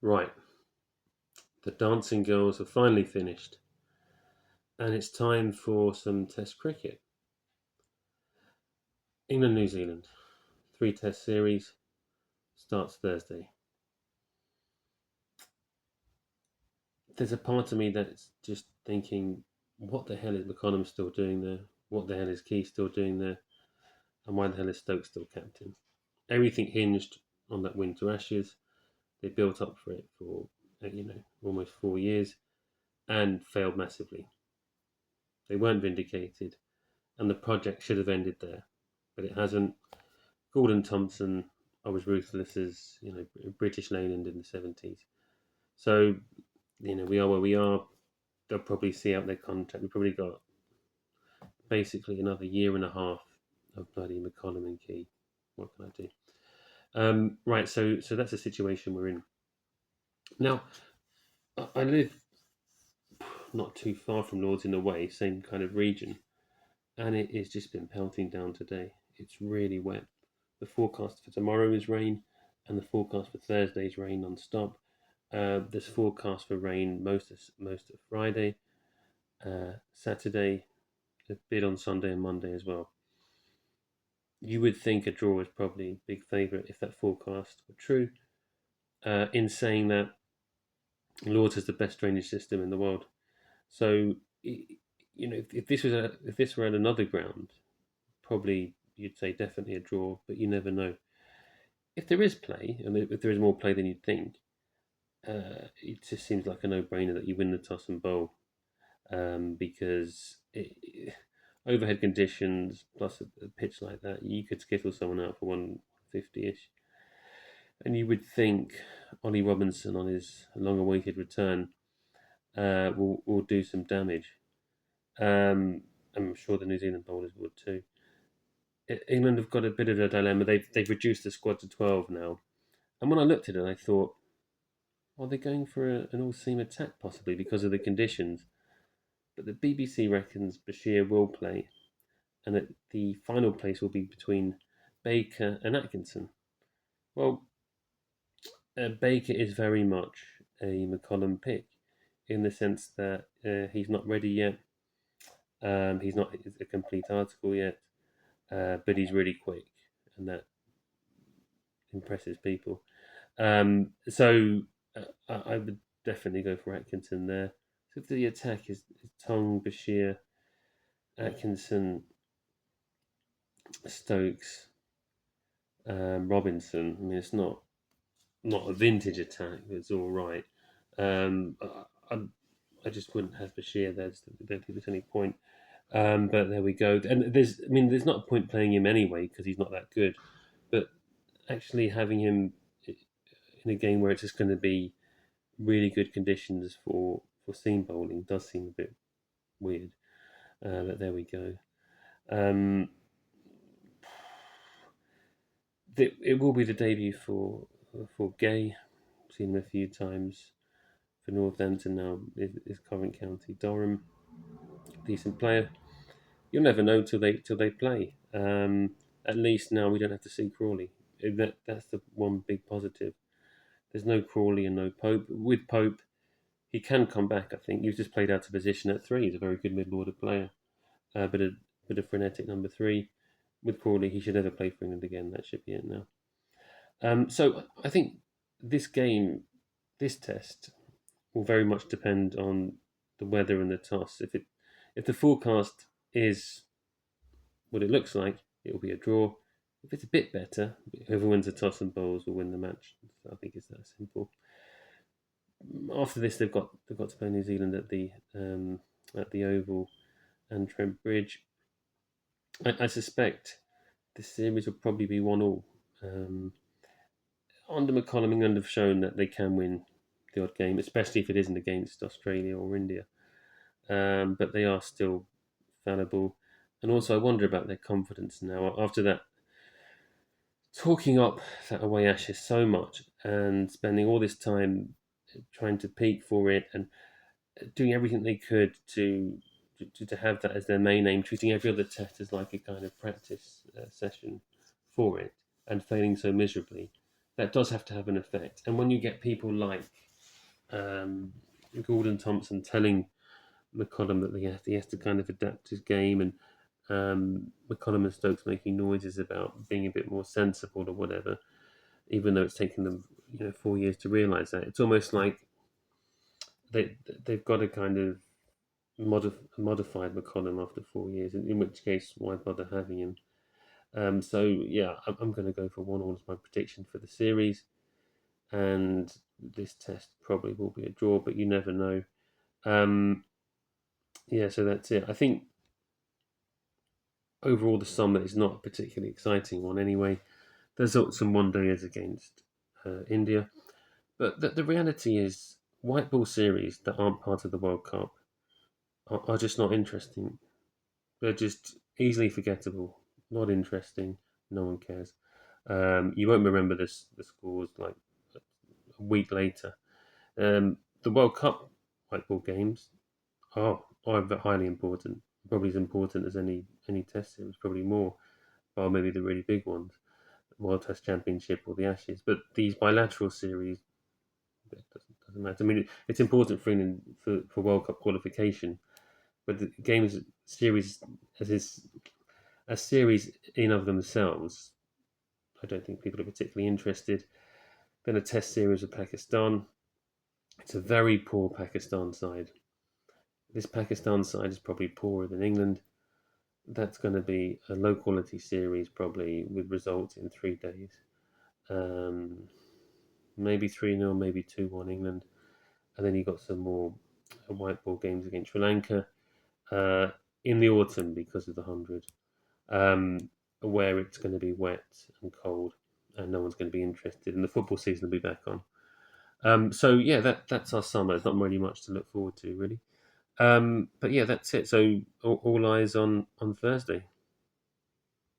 Right, the dancing girls have finally finished, and it's time for some Test cricket. England, New Zealand, three Test series starts Thursday. There's a part of me that's just thinking, what the hell is McConnum still doing there? What the hell is Key still doing there? And why the hell is Stokes still captain? Everything hinged on that win to Ashes. They built up for it for almost 4 years and failed massively. They weren't vindicated, and the project should have ended there, but it hasn't. Gordon Thompson, I was ruthless as British Leyland in the 70s. So we are where we are. They'll probably see out their contract. We've probably got basically another year and a half of bloody McCollum and Key. What can I do? Right, so that's the situation we're in now. I live not too far from Lords in a way, same kind of region, and it has just been pelting down today. It's really wet. The forecast for tomorrow is rain, and the forecast for Thursday is rain non-stop. There's forecast for rain most of Friday, Saturday, a bit on Sunday and Monday as well. You would think a draw is probably a big favourite if that forecast were true. In saying that, Lords has the best drainage system in the world, so if this were at another ground, probably you'd say definitely a draw, but you never know. If there is play, and if there is more play than you'd think, it just seems like a no-brainer that you win the toss and bowl, because overhead conditions plus a pitch like that, you could skittle someone out for 150-ish, and you would think Ollie Robinson on his long-awaited return will do some damage. I'm sure the New Zealand bowlers would too. England have got a bit of a dilemma. They've reduced the squad to 12 now, and when I looked at it, I thought, are they going for an all-seam attack possibly because of the conditions? But the BBC reckons Bashir will play, and that the final place will be between Baker and Atkinson. Well, Baker is very much a McCollum pick in the sense that he's not ready yet. He's not a complete article yet, but he's really quick, and that impresses people. So I would definitely go for Atkinson there. So the attack is Tong, Bashir, Atkinson, Stokes, Robinson. I mean, it's not a vintage attack. It's all right. I, I just wouldn't have Bashir there. I don't think there's any point. But there we go. And there's not a point playing him anyway because he's not that good. But actually having him in a game where it's just going to be really good conditions for seam bowling does seem a bit weird. But there we go. Um, it will be the debut for Gay. Seen him a few times for Northampton now. His current county, Durham, decent player. You'll never know till they play. At least now we don't have to see Crawley. That's the one big positive. There's no Crawley and no Pope. With Pope, he can come back. I think he's just played out of position at three. He's a very good middle order player, but a frenetic number three. With Crawley, he should never play for England again. That should be it now. So I think this game, this test, will very much depend on the weather and the toss. If the forecast is what it looks like, it will be a draw. If it's a bit better, whoever wins the toss and bowls will win the match. So I think it's that simple. After this, they've got to play New Zealand at the Oval and Trent Bridge. I suspect the series will probably be 1-1. Under McCollum, England have shown that they can win the odd game, especially if it isn't against Australia or India. But they are still fallible. And also, I wonder about their confidence now after that, talking up that away Ashes so much and spending all this time trying to peak for it and doing everything they could to have that as their main aim, treating every other test as like a kind of practice session for it, and failing so miserably. that does have to have an effect. And when you get people like um, Gordon Thompson telling McCollum that he has to kind of adapt his game, and McCollum and Stokes making noises about being a bit more sensible or whatever, even though it's taken them 4 years to realise that. It's almost like they've got a kind of modified McCollum after 4 years, in which case, why bother having him? So yeah, I'm going to go for 1-1 as my prediction for the series, and this test probably will be a draw, but you never know. Yeah, so that's it. I think overall the summer is not a particularly exciting one anyway. There's some one dayers against India, but the reality is white ball series that aren't part of the World Cup are just not interesting. They're just easily forgettable, not interesting. No one cares. You won't remember the scores like a week later. The World Cup white ball games are highly important. Probably as important as any test series, probably more. Well, maybe the really big ones, World Test Championship or the Ashes. But these bilateral series, it doesn't matter. I mean, it's important for England for World Cup qualification, but the games series as is a series in of themselves, I don't think people are particularly interested. Then a Test series of Pakistan. It's a very poor Pakistan side. This Pakistan side is probably poorer than England. That's going to be a low quality series, probably with results in 3 days. Um, Maybe 3-0, maybe 2-1 England. And then you got some more white ball games against Sri Lanka uh, in the autumn because of the 100, where it's going to be wet and cold and no one's going to be interested. And the football season will be back on. So yeah, that's our summer. There's not really much to look forward to, really. But yeah, that's it. So all eyes on Thursday.